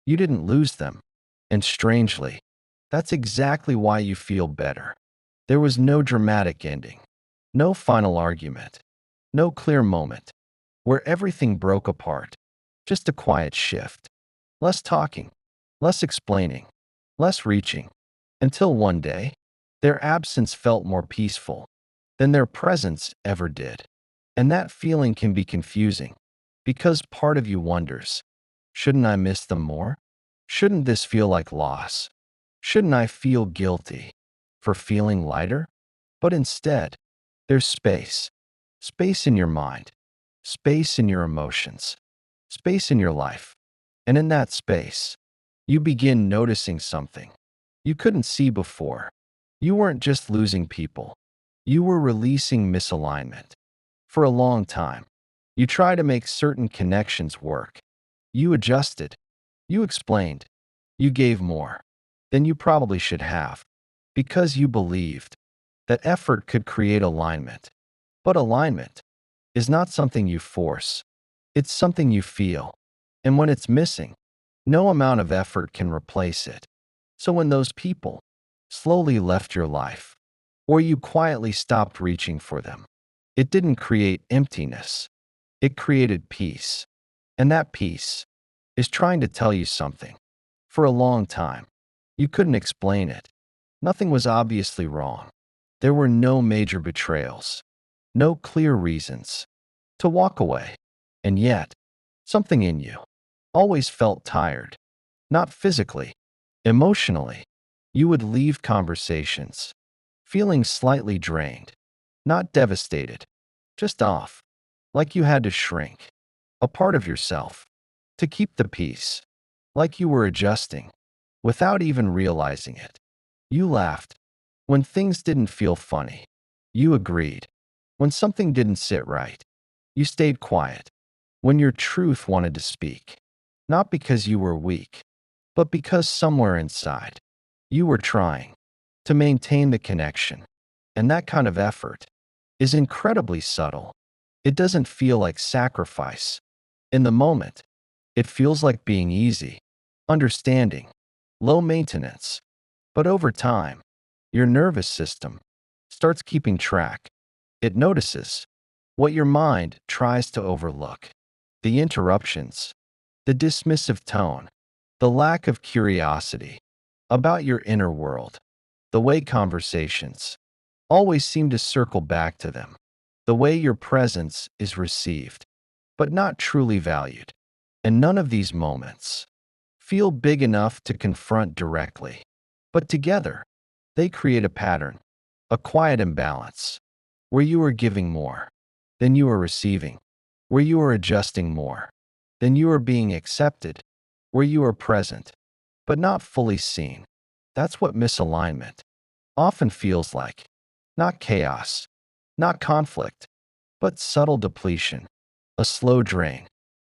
You didn't lose them. And strangely, that's exactly why you feel better. There was no dramatic ending, no final argument, no clear moment where everything broke apart. Just a quiet shift. Less talking, less explaining, less reaching, until one day, their absence felt more peaceful than their presence ever did. And that feeling can be confusing because part of you wonders, shouldn't I miss them more? Shouldn't this feel like loss? Shouldn't I feel guilty for feeling lighter? But instead, there's space. Space in your mind, space in your emotions, space in your life. And in that space, you begin noticing something you couldn't see before. You weren't just losing people, you were releasing misalignment. For a long time, you tried to make certain connections work. You adjusted, you explained, you gave more than you probably should have because you believed that effort could create alignment. But alignment is not something you force, it's something you feel. And when it's missing, no amount of effort can replace it. So when those people slowly left your life, or you quietly stopped reaching for them, it didn't create emptiness, it created peace. And that peace is trying to tell you something. For a long time, you couldn't explain it. Nothing was obviously wrong. There were no major betrayals, no clear reasons to walk away. And yet, something in you always felt tired, not physically, emotionally. You would leave conversations feeling slightly drained, not devastated, just off, like you had to shrink a part of yourself to keep the peace, like you were adjusting without even realizing it. You laughed when things didn't feel funny. You agreed when something didn't sit right. You stayed quiet when your truth wanted to speak, not because you were weak, but because somewhere inside, you were trying to maintain the connection. And that kind of effort is incredibly subtle. It doesn't feel like sacrifice. In the moment, it feels like being easy, understanding, low maintenance. But over time, your nervous system starts keeping track. It notices what your mind tries to overlook: the interruptions, the dismissive tone, the lack of curiosity about your inner world, the way conversations always seem to circle back to them, the way your presence is received, but not truly valued. And none of these moments feel big enough to confront directly. But together, they create a pattern, a quiet imbalance, where you are giving more than you are receiving, where you are adjusting more than you are being accepted, where you are present, but not fully seen. That's what misalignment often feels like. Not chaos, not conflict, but subtle depletion, a slow drain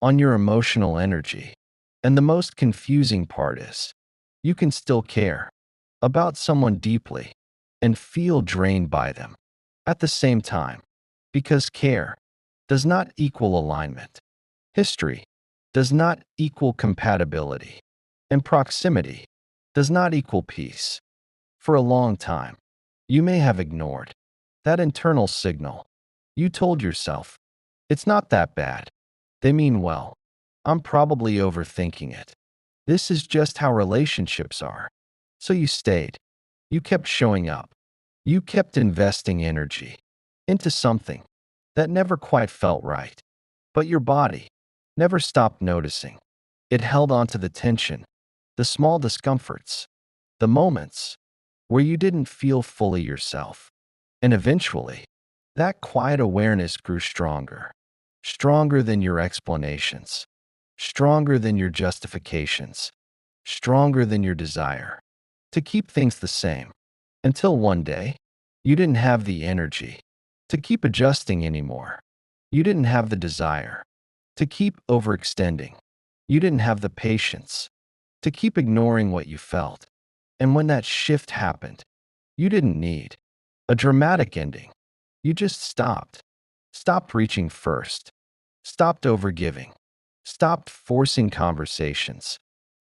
on your emotional energy. And the most confusing part is, you can still care about someone deeply and feel drained by them at the same time, because care does not equal alignment. History does not equal compatibility, and proximity does not equal peace. For a long time, you may have ignored that internal signal. You told yourself, it's not that bad. They mean well. I'm probably overthinking it. This is just how relationships are. So you stayed. You kept showing up. You kept investing energy into something that never quite felt right. But your body never stopped noticing. It held on to the tension, the small discomforts, the moments where you didn't feel fully yourself. And eventually, that quiet awareness grew stronger, stronger than your explanations, stronger than your justifications, stronger than your desire to keep things the same. Until one day, you didn't have the energy to keep adjusting anymore. You didn't have the desire to keep overextending. You didn't have the patience to keep ignoring what you felt. And when that shift happened, you didn't need a dramatic ending. You just stopped. Stopped reaching first. Stopped overgiving. Stopped forcing conversations.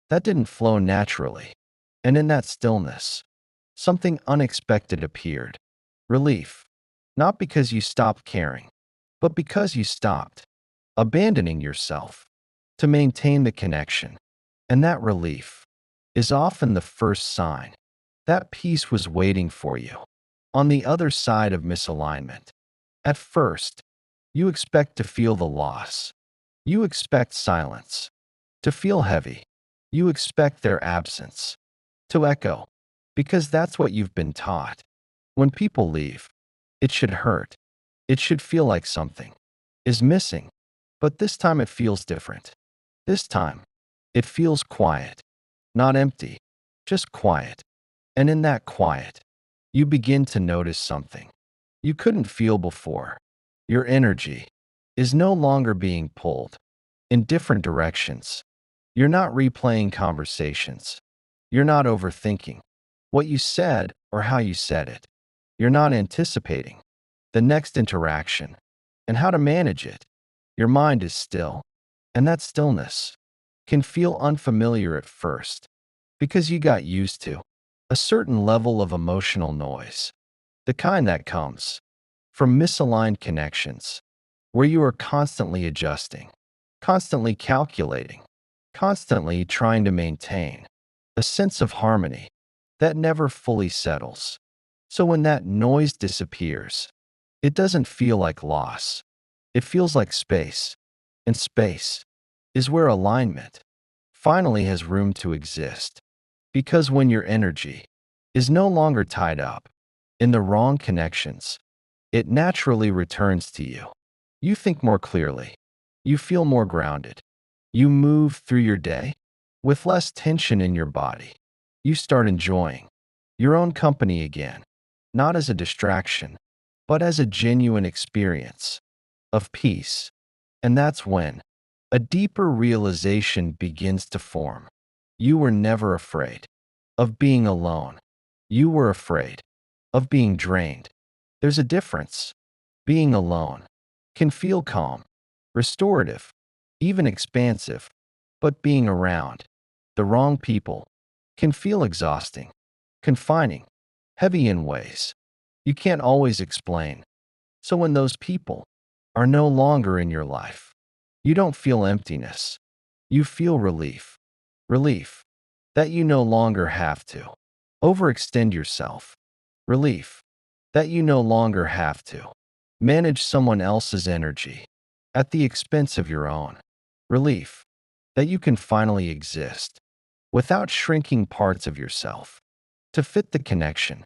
that didn't flow naturally. And in that stillness, something unexpected appeared. Relief. Not because you stopped caring, but because you stopped abandoning yourself to maintain the connection. And that relief is often the first sign that peace was waiting for you on the other side of misalignment. At first, you expect to feel the loss. You expect silence to feel heavy. You expect their absence to echo, because that's what you've been taught. When people leave, it should hurt. It should feel like something is missing. But this time it feels different. This time, it feels quiet, not empty, just quiet. And in that quiet, you begin to notice something you couldn't feel before. Your energy is no longer being pulled in different directions. You're not replaying conversations. You're not overthinking what you said or how you said it. You're not anticipating the next interaction and how to manage it. Your mind is still, and that stillness can feel unfamiliar at first because you got used to a certain level of emotional noise, the kind that comes from misaligned connections, where you are constantly adjusting, constantly calculating, constantly trying to maintain a sense of harmony that never fully settles. So when that noise disappears, it doesn't feel like loss. It feels like space. And space is where alignment finally has room to exist. Because when your energy is no longer tied up in the wrong connections, it naturally returns to you. You think more clearly. You feel more grounded. You move through your day with less tension in your body. You start enjoying your own company again, not as a distraction, but as a genuine experience of peace. And that's when a deeper realization begins to form. You were never afraid of being alone. You were afraid of being drained. There's a difference. Being alone can feel calm, restorative, even expansive, but being around the wrong people can feel exhausting, confining, heavy in ways you can't always explain. So when those people are no longer in your life, you don't feel emptiness. You feel relief. Relief that you no longer have to overextend yourself. Relief that you no longer have to manage someone else's energy at the expense of your own. Relief that you can finally exist without shrinking parts of yourself to fit the connection.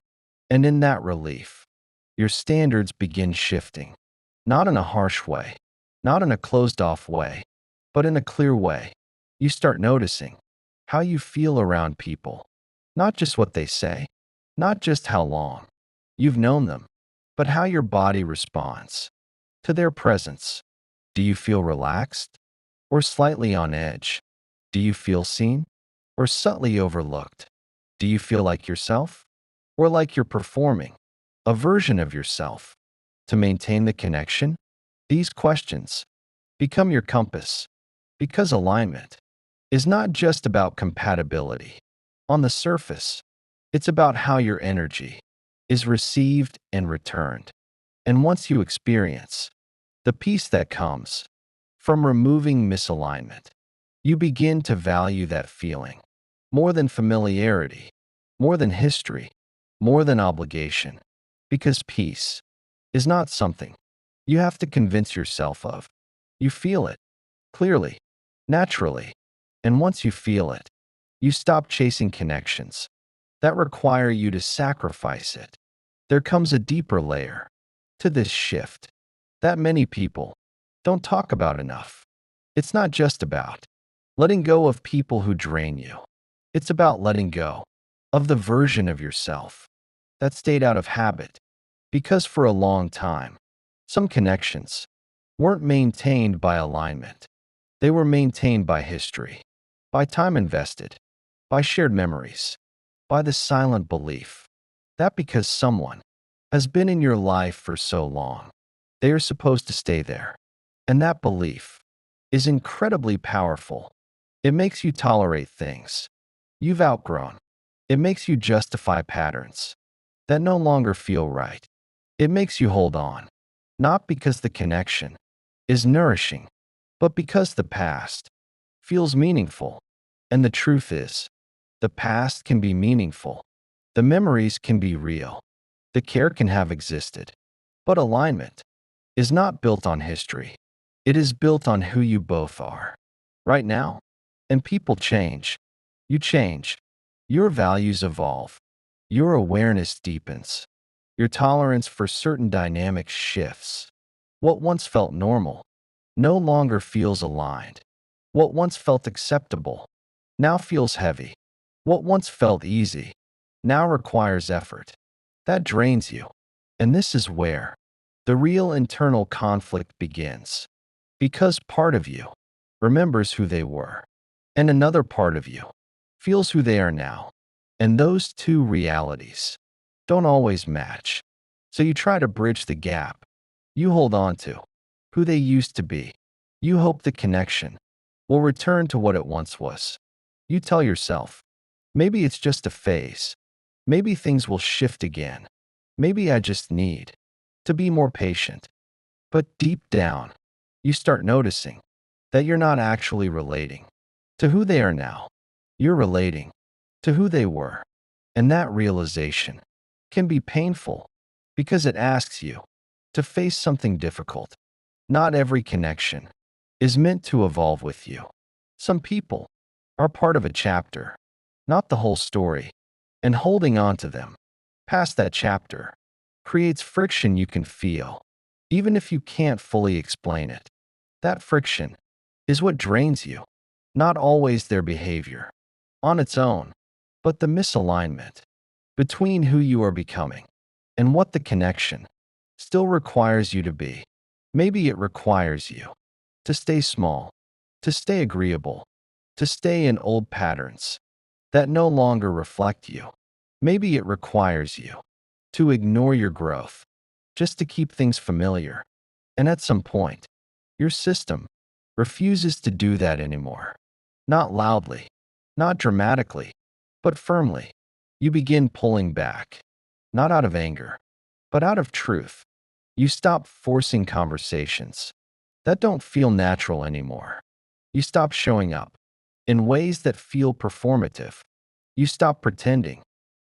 And in that relief, your standards begin shifting, not in a harsh way, not in a closed-off way, but in a clear way. You start noticing how you feel around people, not just what they say, not just how long you've known them, but how your body responds to their presence. Do you feel relaxed or slightly on edge? Do you feel seen or subtly overlooked? Do you feel like yourself or like you're performing a version of yourself to maintain the connection? These questions become your compass because alignment is not just about compatibility. On the surface, it's about how your energy is received and returned. And once you experience the peace that comes from removing misalignment, you begin to value that feeling more than familiarity, more than history, more than obligation. Because peace is not something you have to convince yourself of. You feel it clearly, naturally. And once you feel it, you stop chasing connections that require you to sacrifice it. There comes a deeper layer to this shift that many people don't talk about enough. It's not just about letting go of people who drain you. It's about letting go of the version of yourself that stayed out of habit. Because for a long time, some connections weren't maintained by alignment. They were maintained by history, by time invested, by shared memories, by the silent belief that because someone has been in your life for so long, they are supposed to stay there. And that belief is incredibly powerful It makes you tolerate things you've outgrown. It makes you justify patterns that no longer feel right. It makes you hold on, not because the connection is nourishing, but because the past feels meaningful. And the truth is, the past can be meaningful. The memories can be real. The care can have existed. But alignment is not built on history. It is built on who you both are right now. And people change. You change. Your values evolve. Your awareness deepens. Your tolerance for certain dynamics shifts. What once felt normal no longer feels aligned. What once felt acceptable now feels heavy. What once felt easy now requires effort. That drains you. And this is where the real internal conflict begins. Because part of you remembers who they were, and another part of you feels who they are now. And those two realities don't always match. So you try to bridge the gap. You hold on to who they used to be. You hope the connection will return to what it once was. You tell yourself, maybe it's just a phase. Maybe things will shift again. Maybe I just need to be more patient. But deep down, you start noticing that you're not actually relating to who they are now. You're relating to who they were. And that realization can be painful because it asks you to face something difficult. Not every connection is meant to evolve with you. Some people are part of a chapter, not the whole story, and holding on to them past that chapter creates friction you can feel, even if you can't fully explain it. That friction is what drains you, not always their behavior on its own, but the misalignment between who you are becoming and what the connection still requires you to be. Maybe it requires you to stay small, to stay agreeable, to stay in old patterns that no longer reflect you. Maybe it requires you to ignore your growth just to keep things familiar. And at some point, your system refuses to do that anymore. Not loudly, not dramatically, but firmly. You begin pulling back, not out of anger, but out of truth. You stop forcing conversations that don't feel natural anymore. You stop showing up in ways that feel performative. You stop pretending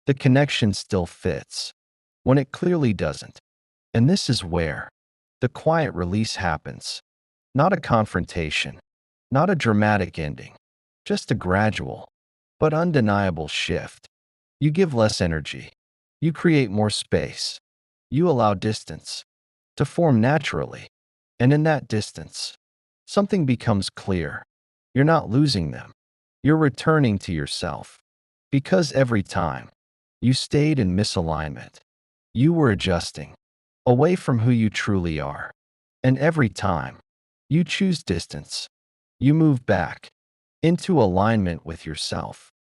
the connection still fits when it clearly doesn't. And this is where the quiet release happens. Not a confrontation, not a dramatic ending, just a gradual but undeniable shift. You give less energy. You create more space. You allow distance to form naturally. And in that distance, something becomes clear. You're not losing them. You're returning to yourself. Because every time you stayed in misalignment, you were adjusting away from who you truly are. And every time you choose distance, you move back into alignment with yourself.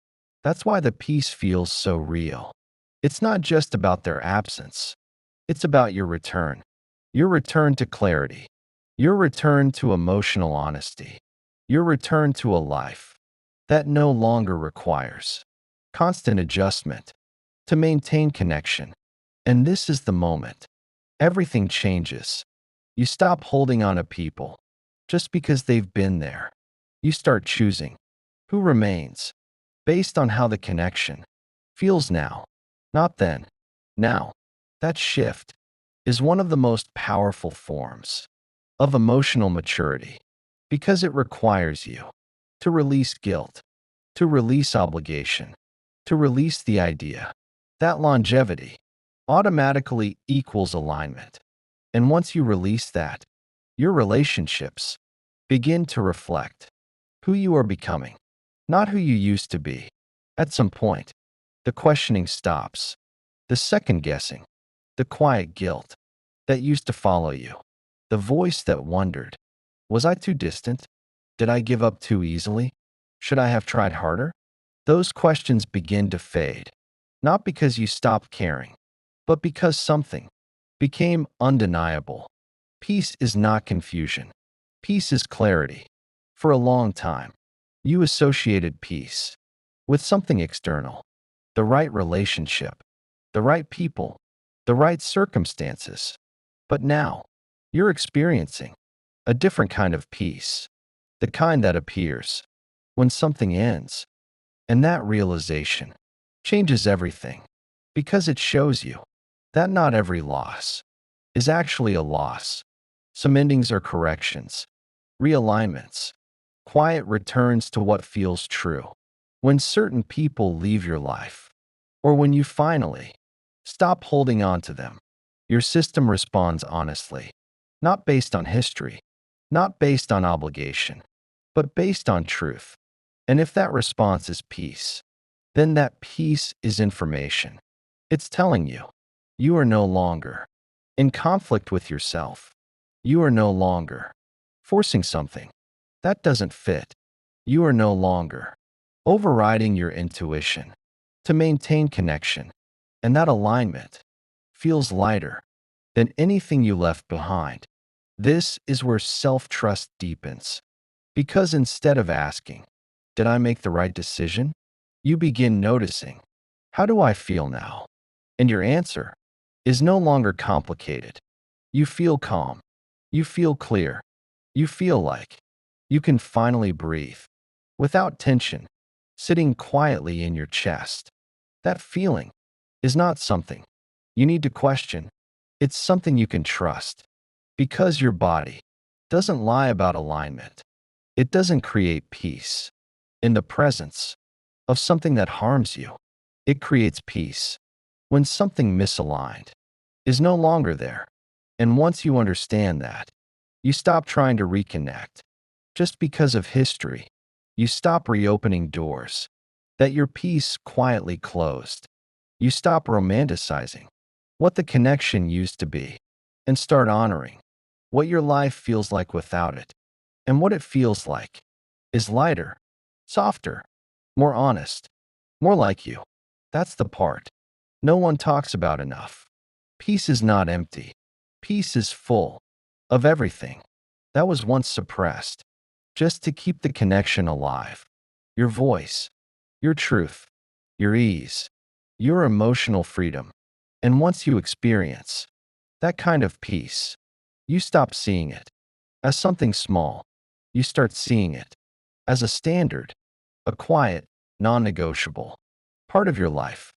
That's why the peace feels so real. It's not just about their absence. It's about your return to clarity, your return to emotional honesty, your return to a life that no longer requires constant adjustment to maintain connection. And this is the moment everything changes. You stop holding on to people just because they've been there. You start choosing who remains based on how the connection feels now, not then. Now, that shift is one of the most powerful forms of emotional maturity because it requires you to release guilt, to release obligation, to release the idea that longevity automatically equals alignment. And once you release that, your relationships begin to reflect who you are becoming, not who you used to be. At some point, the questioning stops, the second guessing, the quiet guilt that used to follow you, the voice that wondered, was I too distant? Did I give up too easily? Should I have tried harder? Those questions begin to fade, not because you stopped caring, but because something became undeniable. Peace is not confusion. Peace is clarity. For a long time, You associated peace with something external, the right relationship, the right people, the right circumstances. But now, you're experiencing a different kind of peace, the kind that appears when something ends. And that realization changes everything because it shows you that not every loss is actually a loss. Some endings are corrections, realignments, quiet returns to what feels true. When certain people leave your life, or when you finally stop holding on to them, your system responds honestly, not based on history, not based on obligation, but based on truth. And if that response is peace, then that peace is information. It's telling you you are no longer in conflict with yourself. You are no longer forcing something that doesn't fit. You are no longer overriding your intuition to maintain connection. And that alignment feels lighter than anything you left behind. This is where self-trust deepens. Because instead of asking, did I make the right decision? You begin noticing, how do I feel now? And your answer is no longer complicated. You feel calm. You feel clear. You feel like you can finally breathe without tension sitting quietly in your chest. That feeling is not something you need to question. It's something you can trust because your body doesn't lie about alignment. It doesn't create peace in the presence of something that harms you. It creates peace when something misaligned is no longer there. And once you understand that, you stop trying to reconnect just because of history. You stop reopening doors that your peace quietly closed. You stop romanticizing what the connection used to be and start honoring what your life feels like without it. And what it feels like is lighter, softer, more honest, more like you. That's the part no one talks about enough. Peace is not empty. Peace is full of everything that was once suppressed just to keep the connection alive. Your voice, your truth, your ease, your emotional freedom. And once you experience that kind of peace, you stop seeing it as something small. You start seeing it as a standard, a quiet, non-negotiable part of your life,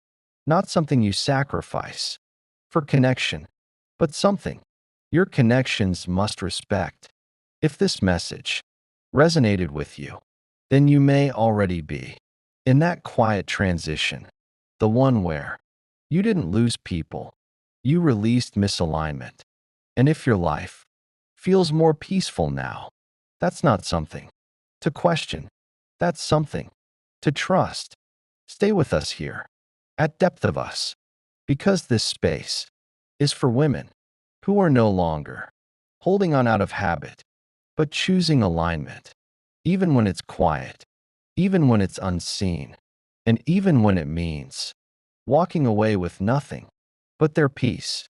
not something you sacrifice for connection, but something your connections must respect. If this message resonated with you, then you may already be in that quiet transition, the one where you didn't lose people, you released misalignment. And if your life feels more peaceful now, that's not something to question. That's something to trust. Stay with us here at Depth of Us, because this space is for women who are no longer holding on out of habit, but choosing alignment, even when it's quiet, even when it's unseen, and even when it means walking away with nothing but their peace.